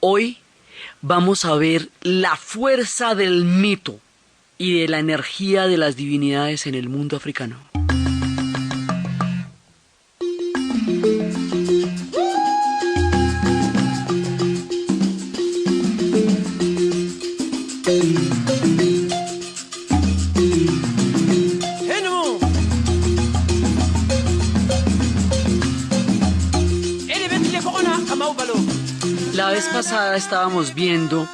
Hoy vamos a ver la fuerza del mito y de la energía de las divinidades en el mundo africano. La vez pasada estábamos viendo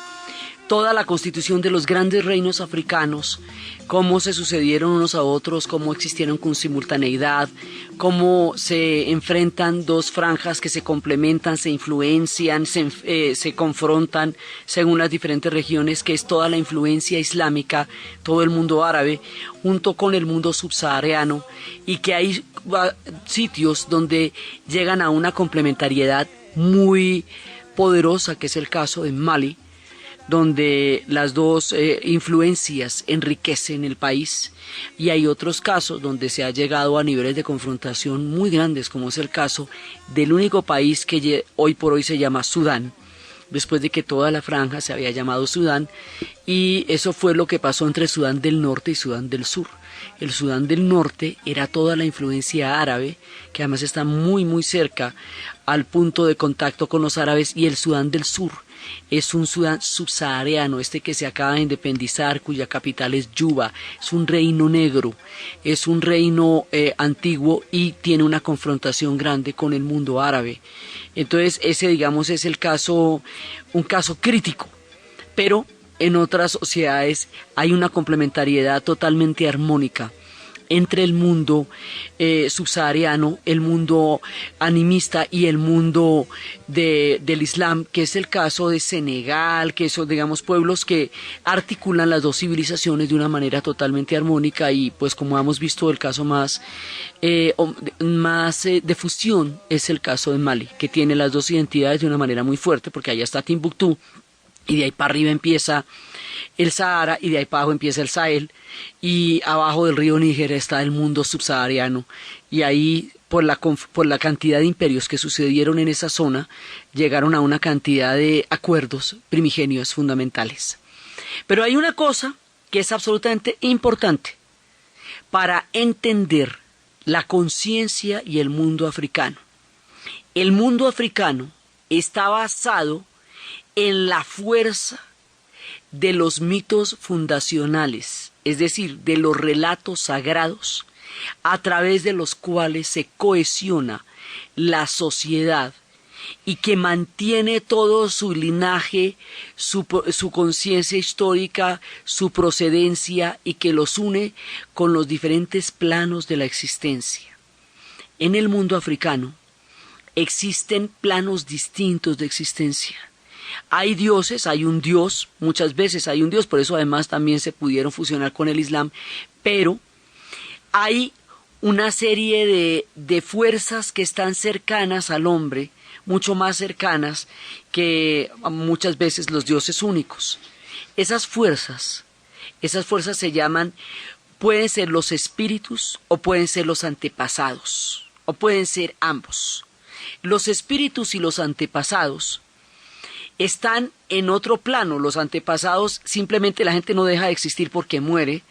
toda la constitución de los grandes reinos africanos, cómo se sucedieron unos a otros, cómo existieron con simultaneidad, cómo se enfrentan dos franjas que se complementan, se influencian, se confrontan según las diferentes regiones, que es toda la influencia islámica, todo el mundo árabe, junto con el mundo subsahariano, y que hay sitios donde llegan a una complementariedad muy poderosa, que es el caso de Mali, donde las dos influencias enriquecen el país, y hay otros casos donde se ha llegado a niveles de confrontación muy grandes, como es el caso del único país que hoy por hoy se llama Sudán, después de que toda la franja se había llamado Sudán, y eso fue lo que pasó entre Sudán del Norte y Sudán del Sur. El Sudán del Norte era toda la influencia árabe, que además está muy muy cerca al punto de contacto con los árabes, y el Sudán del Sur es un Sudán subsahariano, que se acaba de independizar, cuya capital es Yuba. Es un reino negro, es un reino antiguo, y tiene una confrontación grande con el mundo árabe. Entonces ese, digamos, es el caso, un caso crítico, pero en otras sociedades hay una complementariedad totalmente armónica entre el mundo subsahariano, el mundo animista y el mundo del Islam, que es el caso de Senegal, que son, digamos, pueblos que articulan las dos civilizaciones de una manera totalmente armónica. Y pues, como hemos visto, el caso más de fusión es el caso de Mali, que tiene las dos identidades de una manera muy fuerte, porque allá está Timbuktu, y de ahí para arriba empieza el Sahara, y de ahí para abajo empieza el Sahel, y abajo del río Níger está el mundo subsahariano, y ahí por la cantidad de imperios que sucedieron en esa zona, llegaron a una cantidad de acuerdos primigenios fundamentales. Pero hay una cosa que es absolutamente importante para entender la conciencia y el mundo africano. El mundo africano está basado en la fuerza de los mitos fundacionales, es decir, de los relatos sagrados, a través de los cuales se cohesiona la sociedad y que mantiene todo su linaje, su conciencia histórica, su procedencia, y que los une con los diferentes planos de la existencia. En el mundo africano existen planos distintos de existencia. Hay dioses, hay un dios, muchas veces hay un dios, por eso además también se pudieron fusionar con el Islam, pero hay una serie de fuerzas que están cercanas al hombre, mucho más cercanas que muchas veces los dioses únicos. Esas fuerzas se llaman, pueden ser los espíritus o pueden ser los antepasados, o pueden ser ambos. Los espíritus y los antepasados están en otro plano. Los antepasados, simplemente la gente no deja de existir porque muere,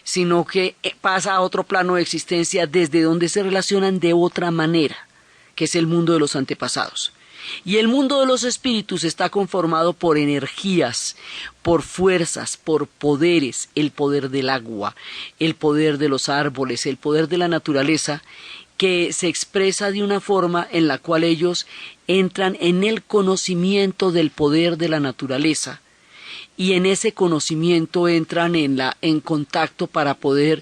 sino que pasa a otro plano de existencia desde donde se relacionan de otra manera, que es el mundo de los antepasados. Y el mundo de los espíritus está conformado por energías, por fuerzas, por poderes: el poder del agua, el poder de los árboles, el poder de la naturaleza, que se expresa de una forma en la cual ellos entran en el conocimiento del poder de la naturaleza, y en ese conocimiento entran en contacto para poder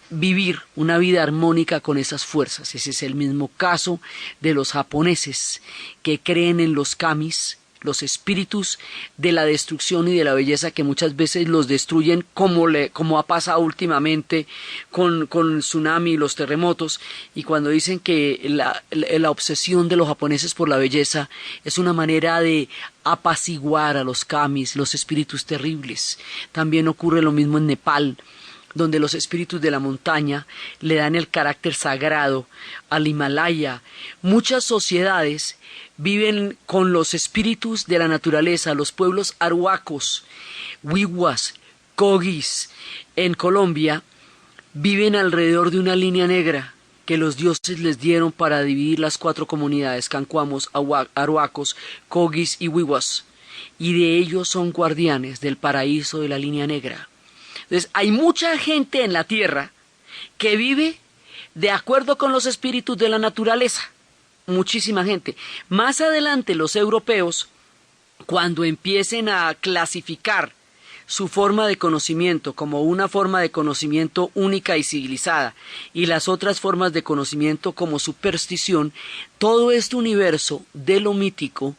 vivir una vida armónica con esas fuerzas. Ese es el mismo caso de los japoneses, que creen en los kamis, los espíritus de la destrucción y de la belleza, que muchas veces los destruyen, como ha pasado últimamente con el tsunami y los terremotos. Y cuando dicen que la obsesión de los japoneses por la belleza es una manera de apaciguar a los kamis, los espíritus terribles. También ocurre lo mismo en Nepal. donde los espíritus de la montaña le dan el carácter sagrado al Himalaya. Muchas sociedades viven con los espíritus de la naturaleza. Los pueblos arhuacos, wiwas, cogis en Colombia viven alrededor de una línea negra que los dioses les dieron para dividir las 4 comunidades: cancuamos, arhuacos, cogis y wiwas, y de ellos son guardianes del paraíso de la línea negra. Entonces hay mucha gente en la tierra que vive de acuerdo con los espíritus de la naturaleza, muchísima gente. Más adelante los europeos, cuando empiecen a clasificar su forma de conocimiento como una forma de conocimiento única y civilizada, y las otras formas de conocimiento como superstición, todo este universo de lo mítico,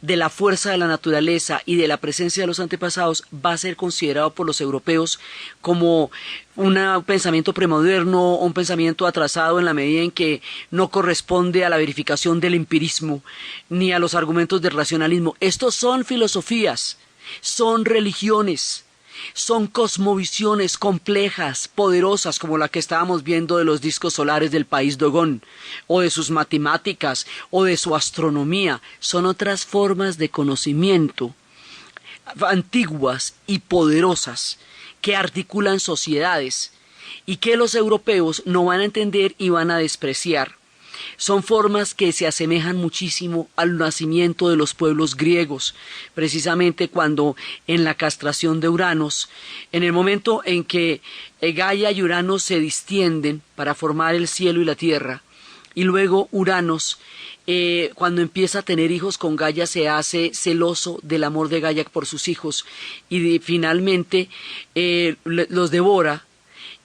de la fuerza de la naturaleza y de la presencia de los antepasados va a ser considerado por los europeos como un pensamiento premoderno, un pensamiento atrasado en la medida en que no corresponde a la verificación del empirismo ni a los argumentos del racionalismo. Estos son filosofías, son religiones, son cosmovisiones complejas, poderosas, como la que estábamos viendo de los discos solares del país Dogón, o de sus matemáticas, o de su astronomía. Son otras formas de conocimiento antiguas y poderosas que articulan sociedades y que los europeos no van a entender y van a despreciar. Son formas que se asemejan muchísimo al nacimiento de los pueblos griegos, precisamente cuando en la castración de Uranos, en el momento en que Gaia y Uranos se distienden para formar el cielo y la tierra, y luego Uranos, cuando empieza a tener hijos con Gaia, se hace celoso del amor de Gaia por sus hijos y finalmente los devora.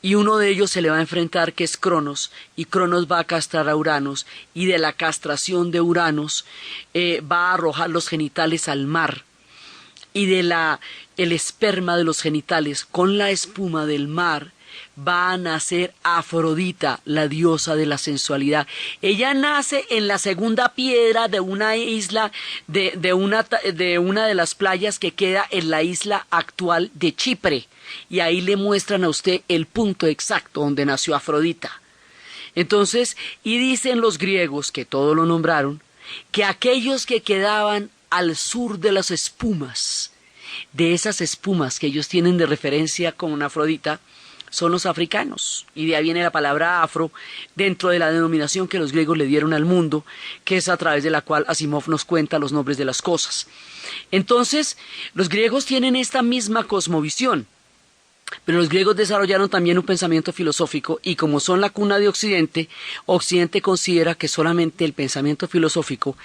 Y uno de ellos se le va a enfrentar, que es Cronos, y Cronos va a castrar a Uranos, y de la castración de Uranos va a arrojar los genitales al mar, y el esperma de los genitales con la espuma del mar va a nacer Afrodita, la diosa de la sensualidad. Ella nace en la segunda piedra de una isla, de una de las playas que queda en la isla actual de Chipre, y ahí le muestran a usted el punto exacto donde nació Afrodita. Entonces, y dicen los griegos, que todo lo nombraron, que aquellos que quedaban al sur de las espumas, de esas espumas que ellos tienen de referencia con Afrodita, son los africanos, y de ahí viene la palabra afro, dentro de la denominación que los griegos le dieron al mundo, que es a través de la cual Asimov nos cuenta los nombres de las cosas. Entonces, los griegos tienen esta misma cosmovisión, pero los griegos desarrollaron también un pensamiento filosófico, y como son la cuna de Occidente, Occidente considera que solamente el pensamiento filosófico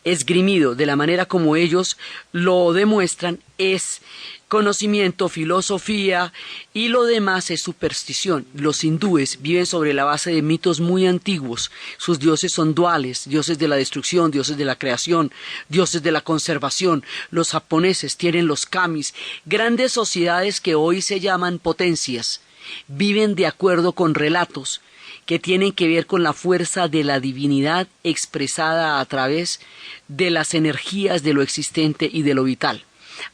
esgrimido de la manera como ellos lo demuestran es conocimiento, filosofía, y lo demás es superstición. Los hindúes viven sobre la base de mitos muy antiguos. Sus dioses son duales, dioses de la destrucción, dioses de la creación, dioses de la conservación. Los japoneses tienen los kamis. Grandes sociedades que hoy se llaman potencias viven de acuerdo con relatos que tienen que ver con la fuerza de la divinidad expresada a través de las energías de lo existente y de lo vital.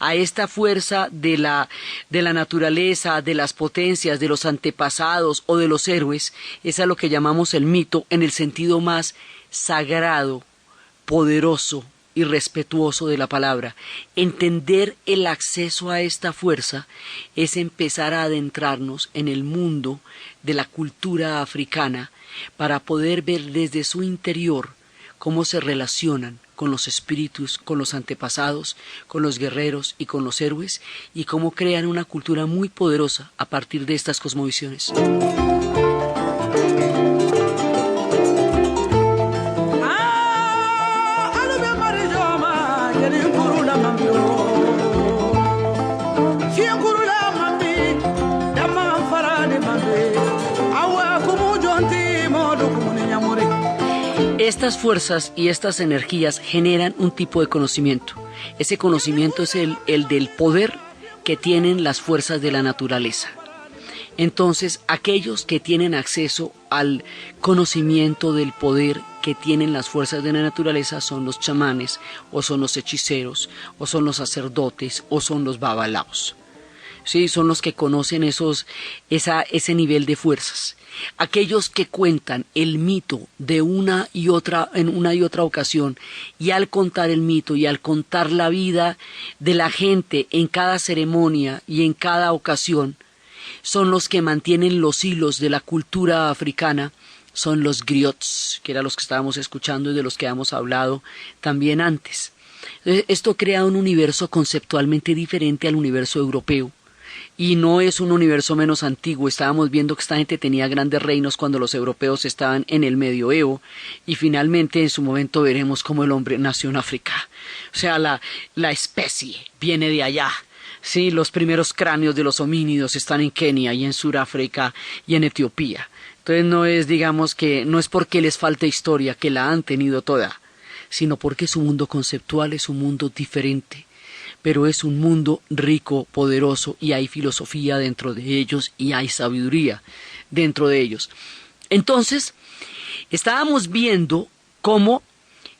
A esta fuerza de la naturaleza, de las potencias, de los antepasados o de los héroes, es a lo que llamamos el mito en el sentido más sagrado, poderoso y respetuoso de la palabra. Entender el acceso a esta fuerza es empezar a adentrarnos en el mundo de la cultura africana para poder ver desde su interior cómo se relacionan con los espíritus, con los antepasados, con los guerreros y con los héroes, y cómo crean una cultura muy poderosa a partir de estas cosmovisiones. Estas fuerzas y estas energías generan un tipo de conocimiento. Ese conocimiento es el del poder que tienen las fuerzas de la naturaleza. Entonces, aquellos que tienen acceso al conocimiento del poder que tienen las fuerzas de la naturaleza son los chamanes, o son los hechiceros, o son los sacerdotes, o son los babalaos. ¿sí? Son los que conocen ese nivel de fuerzas. Aquellos que cuentan el mito de en una y otra ocasión, y al contar el mito y al contar la vida de la gente en cada ceremonia y en cada ocasión, son los que mantienen los hilos de la cultura africana, son los griots, que eran los que estábamos escuchando y de los que hemos hablado también antes. Esto crea un universo conceptualmente diferente al universo europeo. Y no es un universo menos antiguo. Estábamos viendo que esta gente tenía grandes reinos cuando los europeos estaban en el medioevo, y finalmente en su momento veremos cómo el hombre nació en África. O sea, la especie viene de allá. Sí, los primeros cráneos de los homínidos están en Kenia y en Sudáfrica y en Etiopía. Entonces no es, digamos, que no es porque les falte historia, que la han tenido toda, sino porque su mundo conceptual es un mundo diferente. Pero es un mundo rico, poderoso, y hay filosofía dentro de ellos y hay sabiduría dentro de ellos. Entonces, estábamos viendo cómo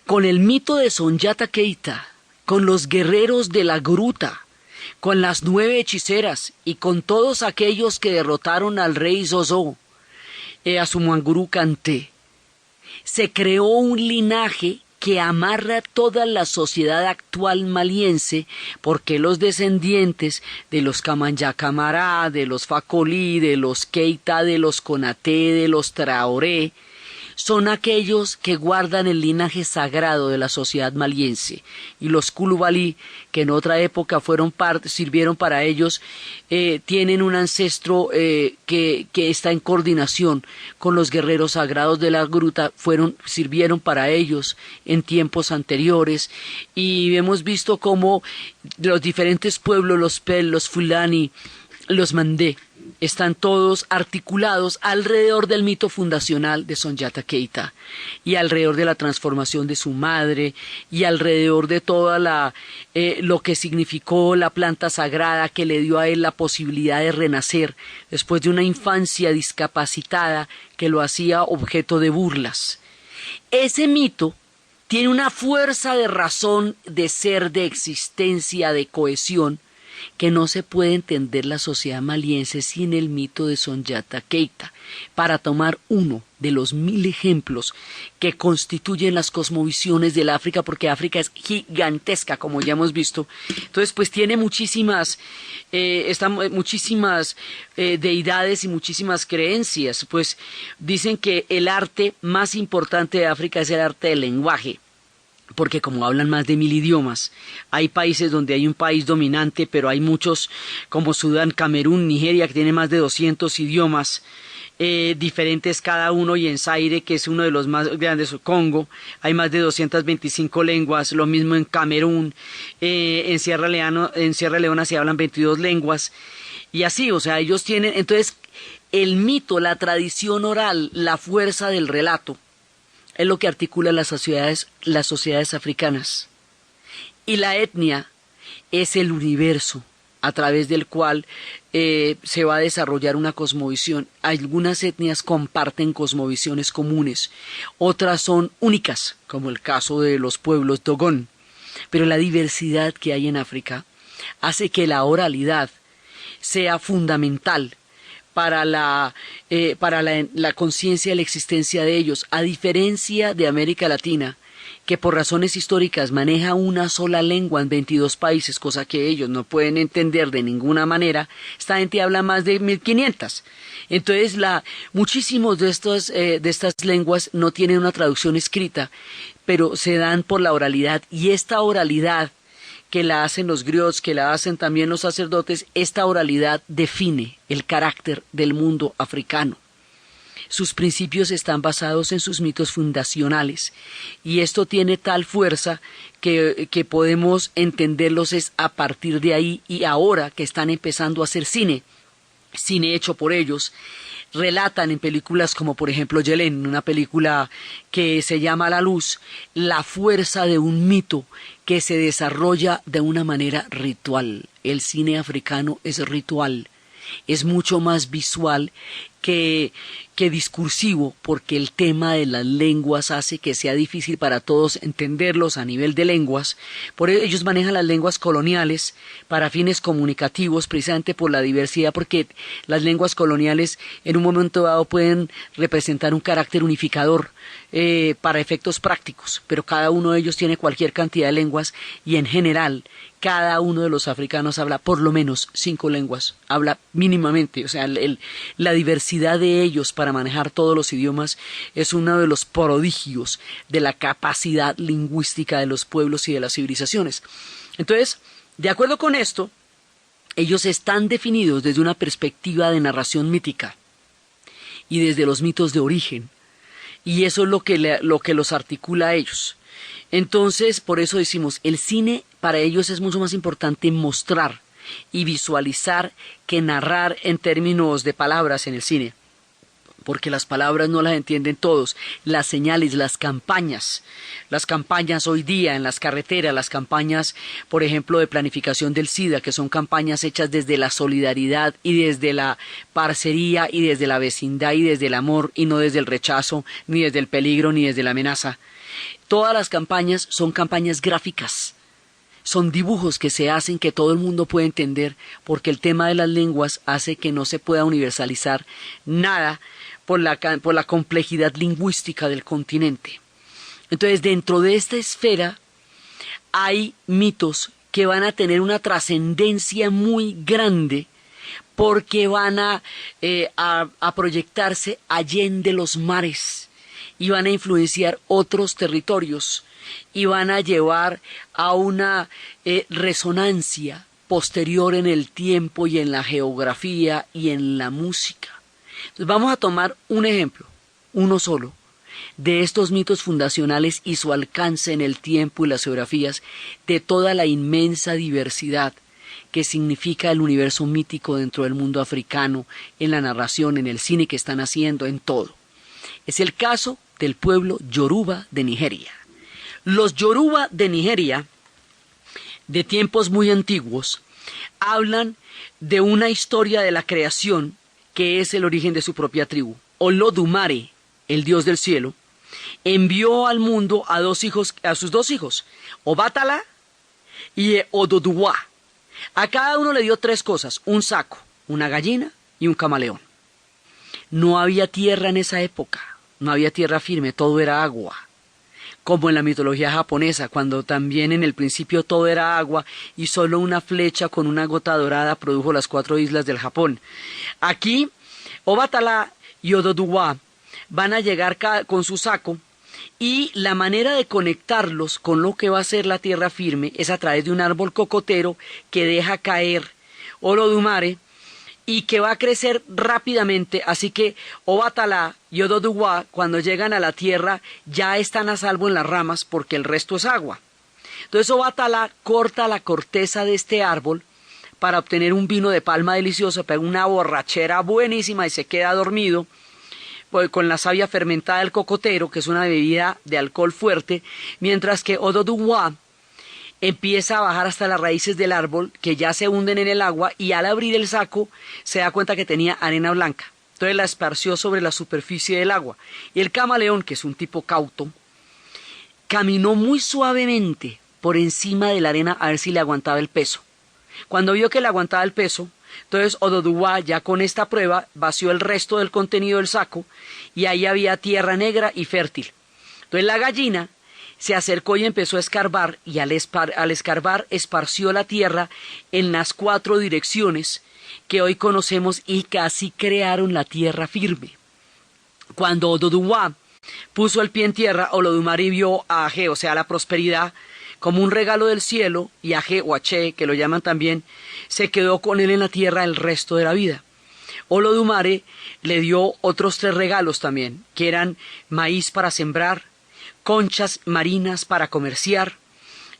con el mito de Sonyata Keita, con los guerreros de la gruta, con las 9 hechiceras y con todos aquellos que derrotaron al rey Zozo, a su Manguru Kanté, se creó un linaje que amarra toda la sociedad actual maliense, porque los descendientes de los Kamanya Kamara, de los Fakolí, de los Keita, de los Konaté, de los Traoré, son aquellos que guardan el linaje sagrado de la sociedad maliense, y los Kulubalí, que en otra época sirvieron para ellos, tienen un ancestro que está en coordinación con los guerreros sagrados de la gruta, sirvieron para ellos en tiempos anteriores, y hemos visto cómo los diferentes pueblos, los Pel, los Fulani, los Mandé, están todos articulados alrededor del mito fundacional de Sonyata Keita, y alrededor de la transformación de su madre, y alrededor de toda lo que significó la planta sagrada que le dio a él la posibilidad de renacer después de una infancia discapacitada que lo hacía objeto de burlas. Ese mito tiene una fuerza de razón, de ser, de existencia, de cohesión, que no se puede entender la sociedad maliense sin el mito de Sonyata Keita, para tomar uno de los 1000 ejemplos que constituyen las cosmovisiones del África, porque África es gigantesca, como ya hemos visto. Entonces, pues tiene muchísimas deidades y muchísimas creencias. Pues dicen que el arte más importante de África es el arte del lenguaje, porque como hablan más de 1000 idiomas, hay países donde hay un país dominante, pero hay muchos como Sudán, Camerún, Nigeria, que tiene más de 200 idiomas diferentes cada uno, y en Zaire, que es uno de los más grandes, Congo, hay más de 225 lenguas, lo mismo en Camerún, en Sierra Leona se hablan 22 lenguas, y así, o sea, ellos tienen, entonces, el mito, la tradición oral, la fuerza del relato, es lo que articula las sociedades africanas. Y la etnia es el universo a través del cual se va a desarrollar una cosmovisión. Algunas etnias comparten cosmovisiones comunes, otras son únicas, como el caso de los pueblos Dogon. Pero la diversidad que hay en África hace que la oralidad sea fundamental para la conciencia de la existencia de ellos, a diferencia de América Latina, que por razones históricas maneja una sola lengua en 22 países, cosa que ellos no pueden entender de ninguna manera. Esta gente habla más de 1500. Entonces, muchísimos de estas lenguas no tienen una traducción escrita, pero se dan por la oralidad, y esta oralidad que la hacen los griots, que la hacen también los sacerdotes, esta oralidad define el carácter del mundo africano. Sus principios están basados en sus mitos fundacionales, y esto tiene tal fuerza que podemos entenderlos es a partir de ahí, y ahora que están empezando a hacer cine hecho por ellos, relatan en películas como por ejemplo Yelen, una película que se llama La Luz, la fuerza de un mito que se desarrolla de una manera ritual. El cine africano es ritual, es mucho más visual que discursivo, porque el tema de las lenguas hace que sea difícil para todos entenderlos a nivel de lenguas. Por ello ellos manejan las lenguas coloniales para fines comunicativos, precisamente por la diversidad, porque las lenguas coloniales en un momento dado pueden representar un carácter unificador para efectos prácticos, pero cada uno de ellos tiene cualquier cantidad de lenguas y en general cada uno de los africanos habla por lo menos 5 lenguas, habla mínimamente, o sea, la diversidad de ellos para manejar todos los idiomas es uno de los prodigios de la capacidad lingüística de los pueblos y de las civilizaciones. Entonces, de acuerdo con esto, ellos están definidos desde una perspectiva de narración mítica y desde los mitos de origen, y eso es lo que los articula a ellos. Entonces, por eso decimos, el cine para ellos es mucho más importante mostrar y visualizar que narrar en términos de palabras en el cine, porque las palabras no las entienden todos, las señales, las campañas hoy día en las carreteras, las campañas, por ejemplo, de planificación del SIDA, que son campañas hechas desde la solidaridad y desde la parcería y desde la vecindad y desde el amor y no desde el rechazo, ni desde el peligro, ni desde la amenaza. Todas las campañas son campañas gráficas, son dibujos que se hacen que todo el mundo puede entender, porque el tema de las lenguas hace que no se pueda universalizar nada por la complejidad lingüística del continente. Entonces, dentro de esta esfera hay mitos que van a tener una trascendencia muy grande, porque van a proyectarse allende los mares y van a influenciar otros territorios y van a llevar a una resonancia posterior en el tiempo y en la geografía y en la música. Entonces vamos a tomar un ejemplo, uno solo, de estos mitos fundacionales y su alcance en el tiempo y las geografías de toda la inmensa diversidad que significa el universo mítico dentro del mundo africano, en la narración, en el cine que están haciendo, en todo. Es el caso del pueblo Yoruba de Nigeria. Los Yoruba de Nigeria, de tiempos muy antiguos, hablan de una historia de la creación que es el origen de su propia tribu. Olodumare, el dios del cielo, envió al mundo a sus dos hijos, Obatala y Ododuwa. A cada uno le dio 3 cosas, un saco, una gallina y un camaleón. No había tierra en esa época, no había tierra firme, todo era agua. Como en la mitología japonesa, cuando también en el principio todo era agua y solo una flecha con una gota dorada produjo las 4 islas del Japón. Aquí, Obatala y Ododuwa van a llegar con su saco y la manera de conectarlos con lo que va a ser la tierra firme es a través de un árbol cocotero que deja caer Olodumare y que va a crecer rápidamente, así que Obatala y Ododuwa cuando llegan a la tierra ya están a salvo en las ramas porque el resto es agua. Entonces Obatala corta la corteza de este árbol para obtener un vino de palma delicioso, pega una borrachera buenísima y se queda dormido con la savia fermentada del cocotero, que es una bebida de alcohol fuerte, mientras que Ododuwa empieza a bajar hasta las raíces del árbol que ya se hunden en el agua y al abrir el saco se da cuenta que tenía arena blanca. Entonces la esparció sobre la superficie del agua. Y el camaleón, que es un tipo cauto, caminó muy suavemente por encima de la arena a ver si le aguantaba el peso. Cuando vio que le aguantaba el peso, entonces Ododuwa ya con esta prueba vació el resto del contenido del saco y ahí había tierra negra y fértil. Entonces la gallina se acercó y empezó a escarbar y al escarbar esparció la tierra en las 4 direcciones que hoy conocemos y casi crearon la tierra firme. Cuando Ododuwa puso el pie en tierra, Olodumare vio a Aje, o sea, la prosperidad, como un regalo del cielo, y Aje o Ache, que lo llaman también, se quedó con él en la tierra el resto de la vida. Olodumare le dio otros 3 regalos también, que eran maíz para sembrar, conchas marinas para comerciar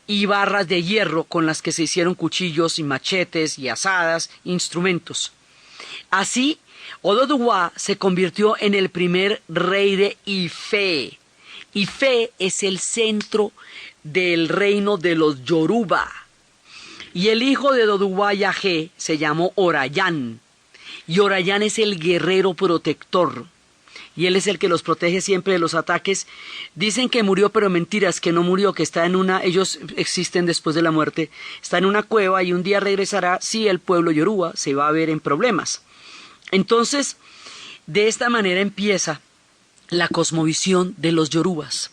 y barras de hierro con las que se hicieron cuchillos y machetes y azadas, instrumentos. Así, Ododuwa se convirtió en el primer rey de Ife. Ife es el centro del reino de los Yoruba. Y el hijo de Ododuwa y Aje se llamó Orayan. y Orayán es el guerrero protector. Y él es el que los protege siempre de los ataques. Dicen que murió, pero mentiras, que no murió, que está en una, ellos existen después de la muerte, está en una cueva y un día regresará si el pueblo yoruba se va a ver en problemas. Entonces, de esta manera empieza la cosmovisión de los yorubas.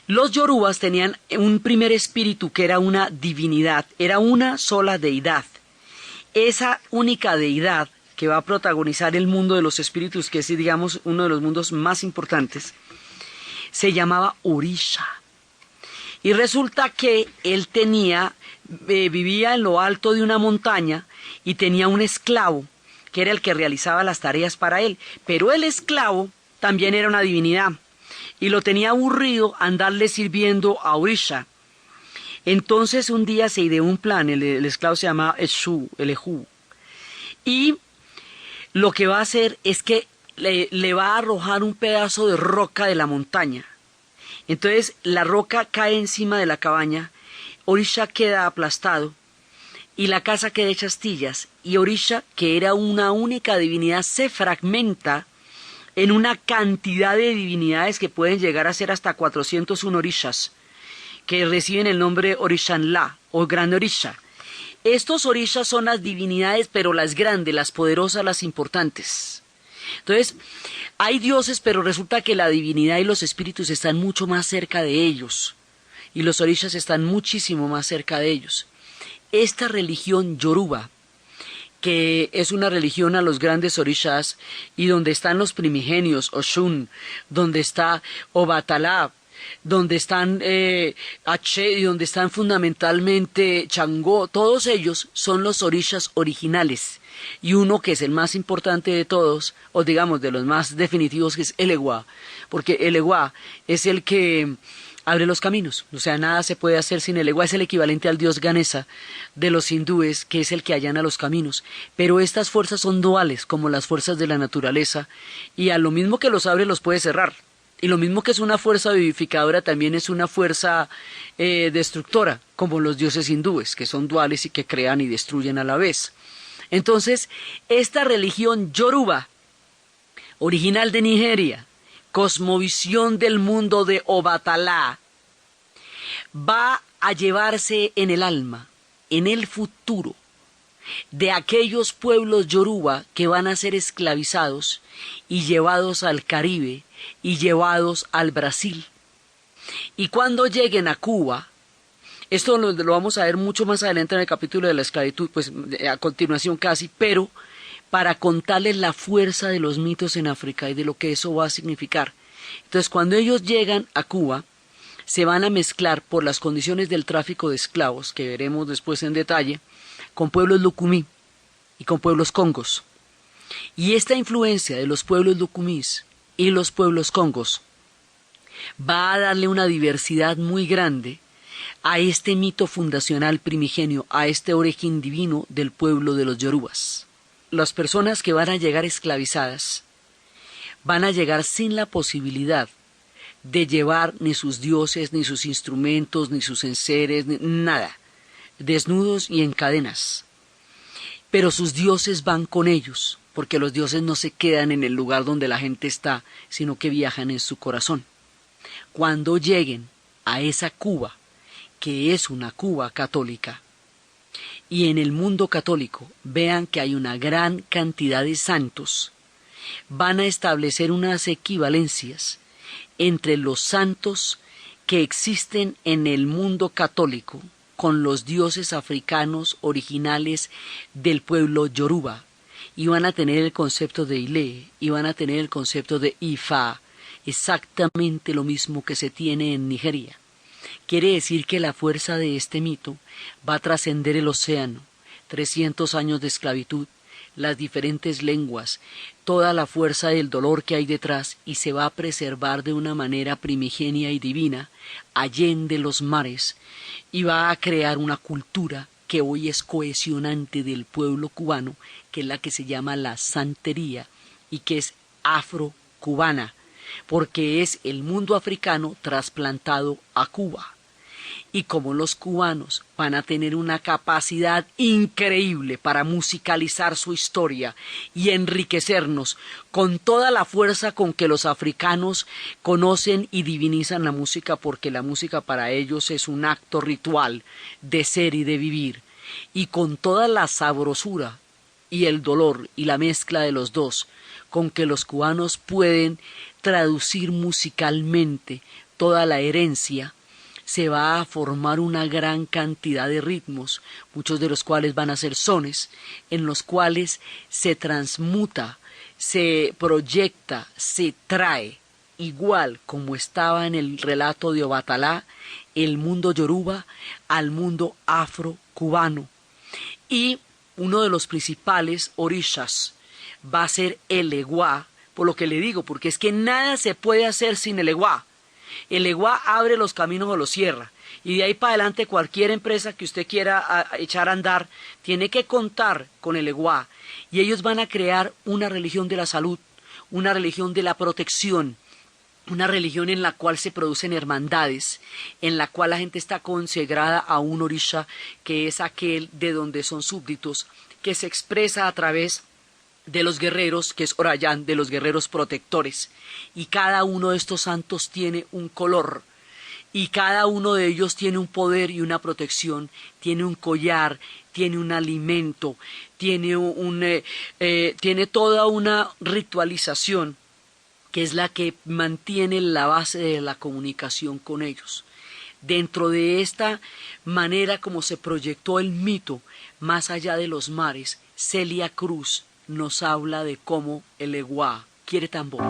Los yorubas tenían un primer espíritu que era una divinidad, era una sola deidad. Esa única deidad que va a protagonizar el mundo de los espíritus, que es, digamos, uno de los mundos más importantes, se llamaba Orisha. Y resulta que él vivía en lo alto de una montaña y tenía un esclavo, que era el que realizaba las tareas para él. Pero el esclavo también era una divinidad, y lo tenía aburrido andarle sirviendo a Orisha. Entonces un día se ideó un plan, el esclavo se llama Ejú, y lo que va a hacer es que le va a arrojar un pedazo de roca de la montaña. Entonces la roca cae encima de la cabaña, Orisha queda aplastado y la casa queda hecha astillas. Y Orisha, que era una única divinidad, se fragmenta en una cantidad de divinidades que pueden llegar a ser hasta 401 Orishas, que reciben el nombre Orishanla o Gran Orisha. Estos orishas son las divinidades, pero las grandes, las poderosas, las importantes. Entonces, hay dioses, pero resulta que la divinidad y los espíritus están mucho más cerca de ellos. Y los orishas están muchísimo más cerca de ellos. Esta religión yoruba, que es una religión a los grandes orishas, y donde están los primigenios, Oshun, donde está Obatala, donde están Ache y donde están fundamentalmente Changó, todos ellos son los orishas originales. Y uno que es el más importante de todos, o digamos de los más definitivos, que es Elegua, porque Elegua es el que abre los caminos, o sea, nada se puede hacer sin Elegua, es el equivalente al dios Ganesa de los hindúes, que es el que allana los caminos. Pero estas fuerzas son duales, como las fuerzas de la naturaleza, y a lo mismo que los abre los puede cerrar. Y lo mismo que es una fuerza vivificadora, también es una fuerza destructora, como los dioses hindúes, que son duales y que crean y destruyen a la vez. Entonces, esta religión yoruba, original de Nigeria, cosmovisión del mundo de Obatala, va a llevarse en el alma, en el futuro, de aquellos pueblos yoruba que van a ser esclavizados y llevados al Caribe y llevados al Brasil. Y cuando lleguen a Cuba, esto lo vamos a ver mucho más adelante en el capítulo de la esclavitud, pues a continuación casi, pero para contarles la fuerza de los mitos en África y de lo que eso va a significar. Entonces, cuando ellos llegan a Cuba, se van a mezclar por las condiciones del tráfico de esclavos, que veremos después en detalle, con pueblos lucumí y con pueblos congos. Y esta influencia de los pueblos lucumís y los pueblos congos va a darle una diversidad muy grande a este mito fundacional primigenio, a este origen divino del pueblo de los yorubas. Las personas que van a llegar esclavizadas van a llegar sin la posibilidad de llevar ni sus dioses, ni sus instrumentos, ni sus enseres, ni nada, desnudos y en cadenas. Pero sus dioses van con ellos, porque los dioses no se quedan en el lugar donde la gente está, sino que viajan en su corazón. Cuando lleguen a esa Cuba, que es una Cuba católica, y en el mundo católico vean que hay una gran cantidad de santos, van a establecer unas equivalencias entre los santos que existen en el mundo católico con los dioses africanos originales del pueblo yoruba, y van a tener el concepto de Ile, y van a tener el concepto de Ifa, exactamente lo mismo que se tiene en Nigeria. Quiere decir que la fuerza de este mito va a trascender el océano, 300 años de esclavitud, las diferentes lenguas, toda la fuerza del dolor que hay detrás, y se va a preservar de una manera primigenia y divina, allende los mares, y va a crear una cultura que hoy es cohesionante del pueblo cubano, que es la que se llama la santería, y que es afro-cubana, porque es el mundo africano trasplantado a Cuba. y cómo los cubanos van a tener una capacidad increíble para musicalizar su historia y enriquecernos con toda la fuerza con que los africanos conocen y divinizan la música, porque la música para ellos es un acto ritual de ser y de vivir, y con toda la sabrosura y el dolor y la mezcla de los dos, con que los cubanos pueden traducir musicalmente toda la herencia, se va a formar una gran cantidad de ritmos, muchos de los cuales van a ser sones, en los cuales se transmuta, se proyecta, se trae, igual como estaba en el relato de Obatalá, el mundo yoruba al mundo afro-cubano. Y uno de los principales orishas va a ser el Eguá, por lo que le digo, porque es que nada se puede hacer sin el Eguá. El Eguá abre los caminos o los cierra, y de ahí para adelante cualquier empresa que usted quiera echar a andar tiene que contar con el Eguá, y ellos van a crear una religión de la salud, una religión de la protección, una religión en la cual se producen hermandades, en la cual la gente está consagrada a un orisha, que es aquel de donde son súbditos, que se expresa a través de los guerreros, que es Orayán, de los guerreros protectores, y cada uno de estos santos tiene un color, y cada uno de ellos tiene un poder y una protección, tiene un collar, tiene un alimento, tiene toda una ritualización, que es la que mantiene la base de la comunicación con ellos. Dentro de esta manera como se proyectó el mito, más allá de los mares, Celia Cruz nos habla de cómo el Eguá quiere tambor.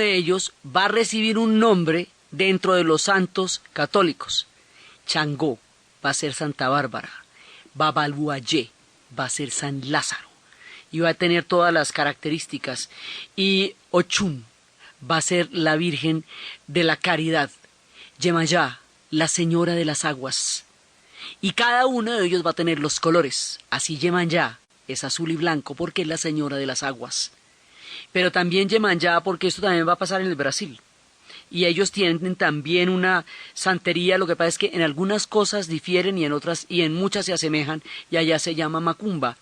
Ellos va a recibir un nombre dentro de los santos católicos. Changó va a ser Santa Bárbara, Babaluayé va a ser San Lázaro, y va a tener todas las características, y Ochun va a ser la Virgen de la Caridad, Yemayá, la Señora de las Aguas, y cada uno de ellos va a tener los colores. Así Yemayá es azul y blanco porque es la Señora de las Aguas. Pero también Yemayá, porque esto también va a pasar en el Brasil. Y ellos tienen también una santería, lo que pasa es que en algunas cosas difieren y en otras, y en muchas se asemejan, y allá se llama Macumba.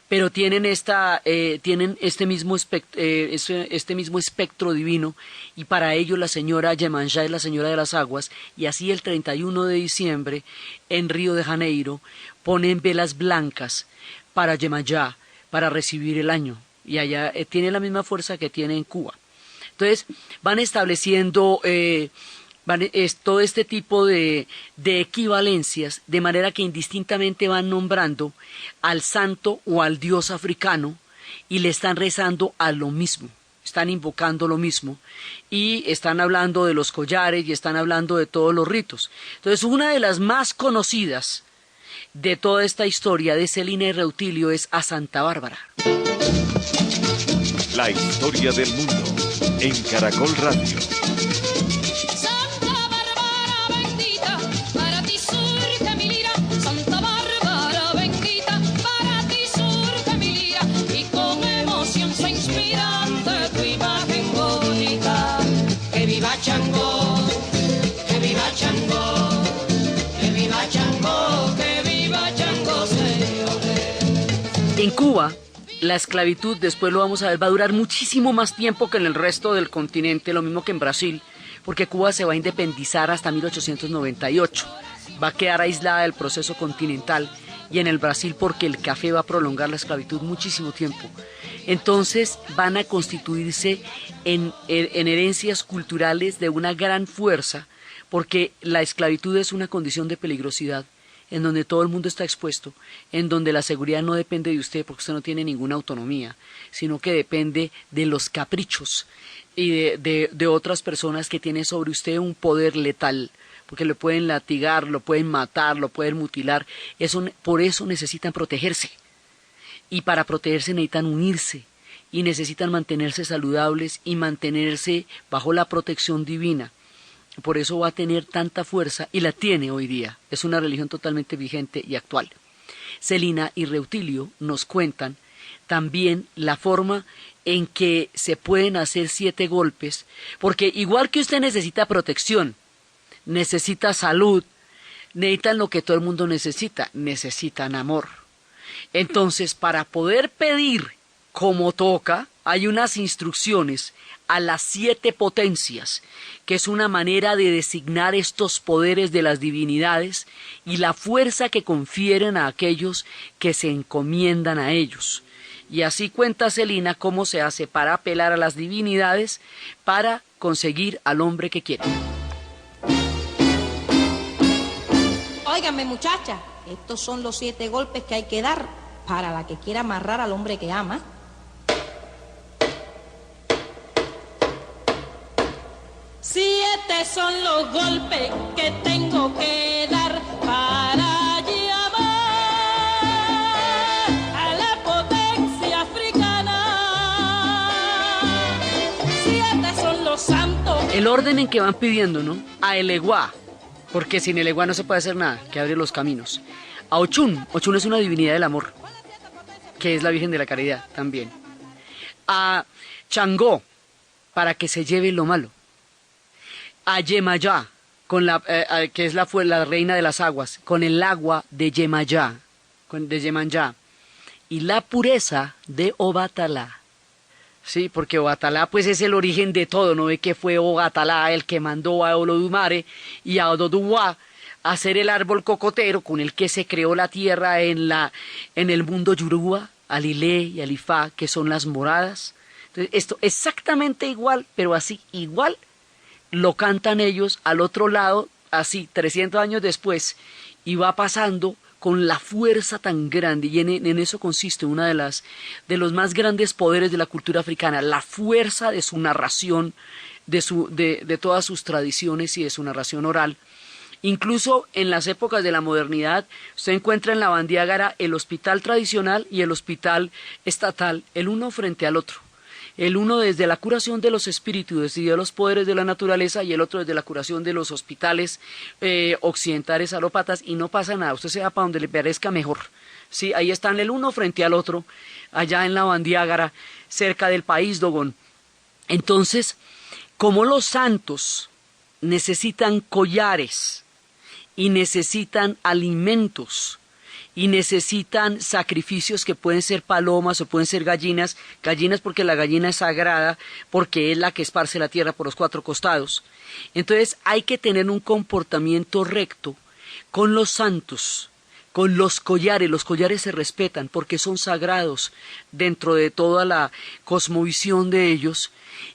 Pero tienen este mismo espectro divino, y para ellos la señora Yemayá es la Señora de las Aguas, y así el 31 de diciembre en Río de Janeiro ponen velas blancas para Yemayá, para recibir el año. Y allá tiene la misma fuerza que tiene en Cuba. Entonces van estableciendo todo este tipo de equivalencias, de manera que indistintamente van nombrando al santo o al dios africano y le están rezando a lo mismo, están invocando lo mismo, y están hablando de los collares y están hablando de todos los ritos. Entonces una de las más conocidas de toda esta historia de Celina y Reutilio es a Santa Bárbara. La historia del mundo en Caracol Radio. Santa Bárbara bendita, para ti surge mi lira. Santa Bárbara bendita, para ti surge mi lira. Y con emoción se inspira ante tu imagen bonita. Que viva Changó, que viva Changó, que viva Changó, que viva Changó, señores. En Cuba, la esclavitud, después lo vamos a ver, va a durar muchísimo más tiempo que en el resto del continente, lo mismo que en Brasil, porque Cuba se va a independizar hasta 1898, va a quedar aislada del proceso continental, y en el Brasil porque el café va a prolongar la esclavitud muchísimo tiempo. Entonces van a constituirse en herencias culturales de una gran fuerza, porque la esclavitud es una condición de peligrosidad, en donde todo el mundo está expuesto, en donde la seguridad no depende de usted porque usted no tiene ninguna autonomía, sino que depende de los caprichos y de otras personas que tienen sobre usted un poder letal, porque lo pueden latigar, lo pueden matar, lo pueden mutilar. Por eso necesitan protegerse. Y para protegerse necesitan unirse y necesitan mantenerse saludables y mantenerse bajo la protección divina. Por eso va a tener tanta fuerza y la tiene hoy día. Es una religión totalmente vigente y actual. Celina y Reutilio nos cuentan también la forma en que se pueden hacer 7 golpes, porque igual que usted necesita protección, necesita salud, necesitan lo que todo el mundo necesita, necesitan amor. Entonces, para poder pedir como toca, hay unas instrucciones a las 7 potencias, que es una manera de designar estos poderes de las divinidades y la fuerza que confieren a aquellos que se encomiendan a ellos. Y así cuenta Celina cómo se hace para apelar a las divinidades para conseguir al hombre que quiere. Óigame, muchacha, estos son los 7 golpes que hay que dar para la que quiera amarrar al hombre que ama. Siete son los golpes que tengo que dar para llamar a la potencia africana. 7 son los santos. El orden en que van pidiendo, ¿no? A Eleguá, porque sin Eleguá no se puede hacer nada, que abre los caminos. A Ochun, Ochun es una divinidad del amor, que es la Virgen de la Caridad también. A Changó, para que se lleve lo malo. A Yemayá, que es la reina de las aguas, con el agua de Yemayá, de Yemanyá. Y la pureza de Obatalá. Sí, porque Obatalá pues es el origen de todo, ¿no ve que fue Obatalá el que mandó a Olodumare y a Ododuwa a hacer el árbol cocotero con el que se creó la tierra en el mundo Yoruba, Alilé y Alifá, que son las moradas? Entonces, esto exactamente igual, pero así igual, lo cantan ellos al otro lado, así 300 años después, y va pasando con la fuerza tan grande, y en eso consiste una de los más grandes poderes de la cultura africana, la fuerza de su narración, de todas sus tradiciones y de su narración oral. Incluso en las épocas de la modernidad, usted encuentra en la Bandiágara el hospital tradicional y el hospital estatal, el uno frente al otro. El uno desde la curación de los espíritus y de los poderes de la naturaleza, y el otro desde la curación de los hospitales occidentales alópatas, y no pasa nada, usted se va para donde le parezca mejor. Sí, ahí están el uno frente al otro, allá en la Bandiágara, cerca del país Dogón. Entonces, como los santos necesitan collares y necesitan alimentos, y necesitan sacrificios que pueden ser palomas o pueden ser gallinas porque la gallina es sagrada, porque es la que esparce la tierra por los 4 costados. Entonces hay que tener un comportamiento recto con los santos, con los collares se respetan porque son sagrados dentro de toda la cosmovisión de ellos,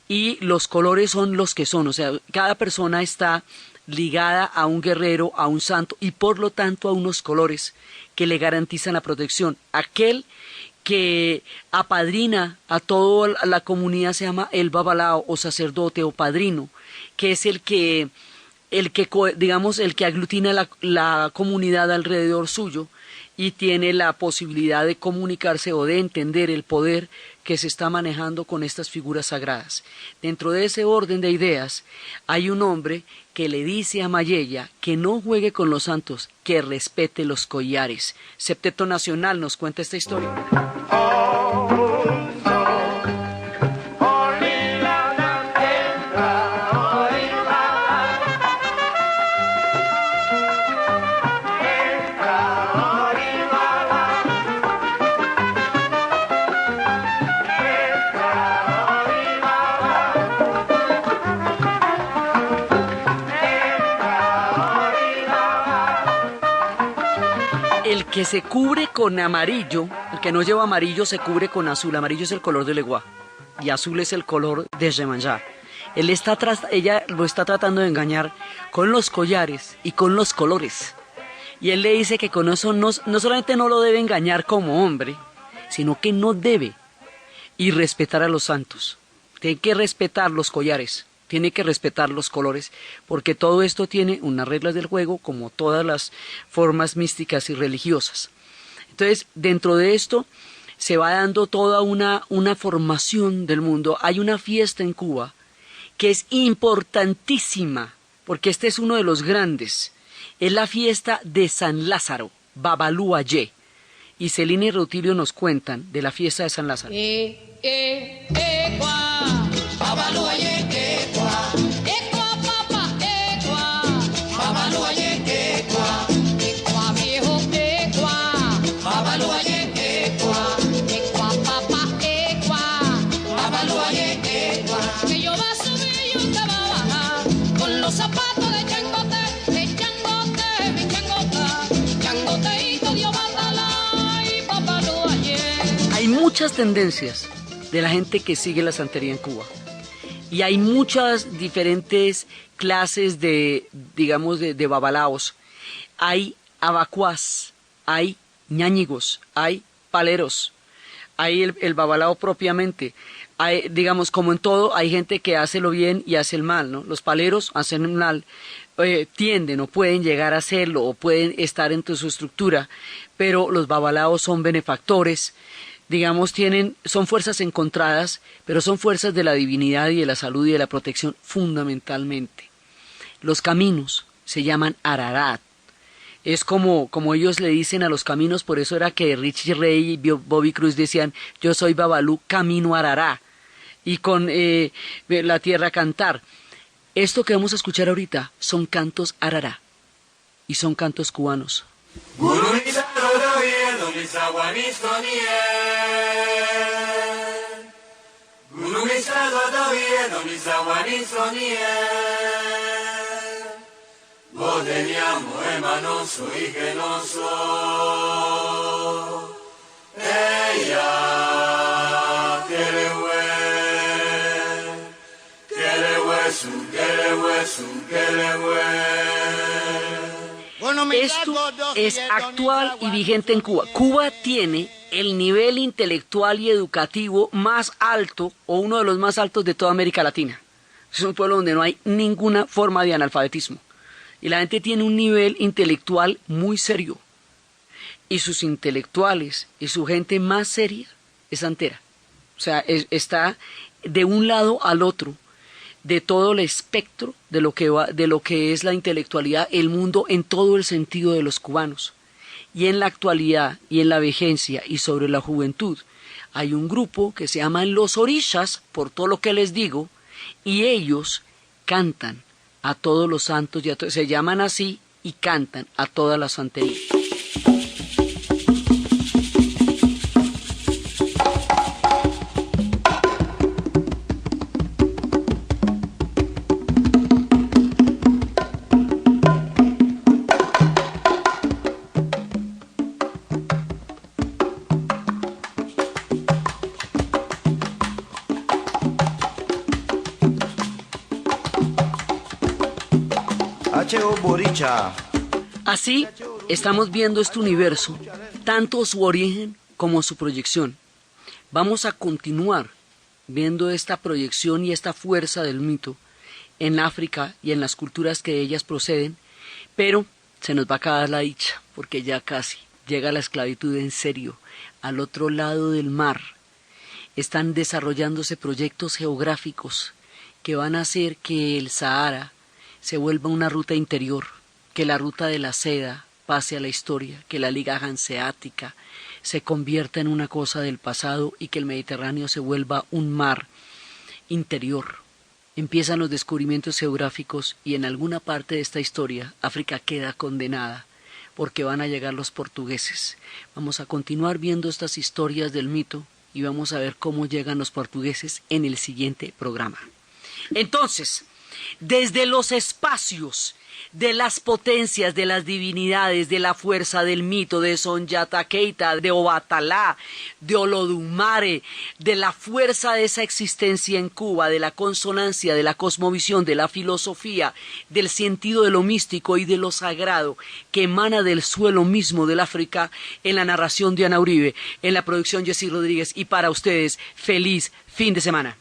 y los colores son los que son, o sea, cada persona está ligada a un guerrero, a un santo, y por lo tanto a unos colores que le garantizan la protección. Aquel que apadrina a toda la comunidad se llama el babalao, o sacerdote o padrino, que es el que aglutina la comunidad alrededor suyo y tiene la posibilidad de comunicarse o de entender el poder que se está manejando con estas figuras sagradas. Dentro de ese orden de ideas hay un hombre que le dice a Mayella que no juegue con los santos, que respete los collares. Septeto Nacional nos cuenta esta historia. El que se cubre con amarillo, el que no lleva amarillo se cubre con azul. Amarillo es el color del Eguá y azul es el color de Yemanyá. Ella lo está tratando de engañar con los collares y con los colores. Y él le dice que con eso no solamente no lo debe engañar como hombre, sino que no debe y respetar a los santos. Tiene que respetar los collares tiene que respetar los colores, porque todo esto tiene unas reglas del juego, como todas las formas místicas y religiosas. Entonces, dentro de esto se va dando toda una formación del mundo. Hay una fiesta en Cuba que es importantísima, porque este es uno de los grandes. Es la fiesta de San Lázaro, Babalú Ayé. Y Celina y Rutilio nos cuentan de la fiesta de San Lázaro. Cuá, Babalú Ayé, cuá, cuá, papá, cuá, Babalú Ayé, cuá, cuá, viejo, cuá, Babalú Ayé, cuá, papá, cuá, Babalú Ayé, cuá, que yo va a subir y usted va a bajar, con los zapatos de changote, mi changoteíto, Dios bátala, y Babalú Ayé. Hay muchas tendencias de la gente que sigue la santería en Cuba. Y hay muchas diferentes clases de, digamos, de babalaos. Hay abacuás, hay ñáñigos, hay paleros, hay el babalao propiamente. Hay, digamos, como en todo, hay gente que hace lo bien y hace el mal, ¿no? Los paleros hacen el mal, tienden o pueden llegar a hacerlo o pueden estar entre su estructura, pero los babalaos son benefactores, digamos, son fuerzas encontradas, pero son fuerzas de la divinidad y de la salud y de la protección fundamentalmente. Los caminos se llaman Ararat. Es como ellos le dicen a los caminos, por eso era que Richie Ray y Bobby Cruz decían, yo soy Babalú, camino Arará, y con la tierra cantar. Esto que vamos a escuchar ahorita son cantos Arará, y son cantos cubanos. Teníamos hermanoso y que no soy. Ella quiere hueso. Esto es actual y vigente en Cuba. Cuba tiene el nivel intelectual y educativo más alto, o uno de los más altos de toda América Latina. Es un pueblo donde no hay ninguna forma de analfabetismo. Y la gente tiene un nivel intelectual muy serio. Y sus intelectuales y su gente más seria es santera. O sea, está de un lado al otro de todo el espectro de lo que es la intelectualidad, el mundo en todo el sentido de los cubanos. Y en la actualidad y en la vigencia y sobre la juventud hay un grupo que se llaman los orishas, por todo lo que les digo, y ellos cantan a todos los santos, se llaman así y cantan a todas las santerías. Así estamos viendo este universo, tanto su origen como su proyección. Vamos a continuar viendo esta proyección y esta fuerza del mito en África y en las culturas que de ellas proceden, pero se nos va a acabar la dicha, porque ya casi llega la esclavitud en serio, al otro lado del mar. Están desarrollándose proyectos geográficos que van a hacer que el Sahara se vuelva una ruta interior, que la ruta de la seda pase a la historia, que la liga hanseática se convierta en una cosa del pasado y que el Mediterráneo se vuelva un mar interior. Empiezan los descubrimientos geográficos y en alguna parte de esta historia África queda condenada porque van a llegar los portugueses. Vamos a continuar viendo estas historias del mito y vamos a ver cómo llegan los portugueses en el siguiente programa. Entonces, desde los espacios de las potencias, de las divinidades, de la fuerza del mito, de Soñata Keita, de Obatalá, de Olodumare, de la fuerza de esa existencia en Cuba, de la consonancia, de la cosmovisión, de la filosofía, del sentido de lo místico y de lo sagrado que emana del suelo mismo del África, en la narración de Ana Uribe, en la producción Jessy Rodríguez, y para ustedes, feliz fin de semana.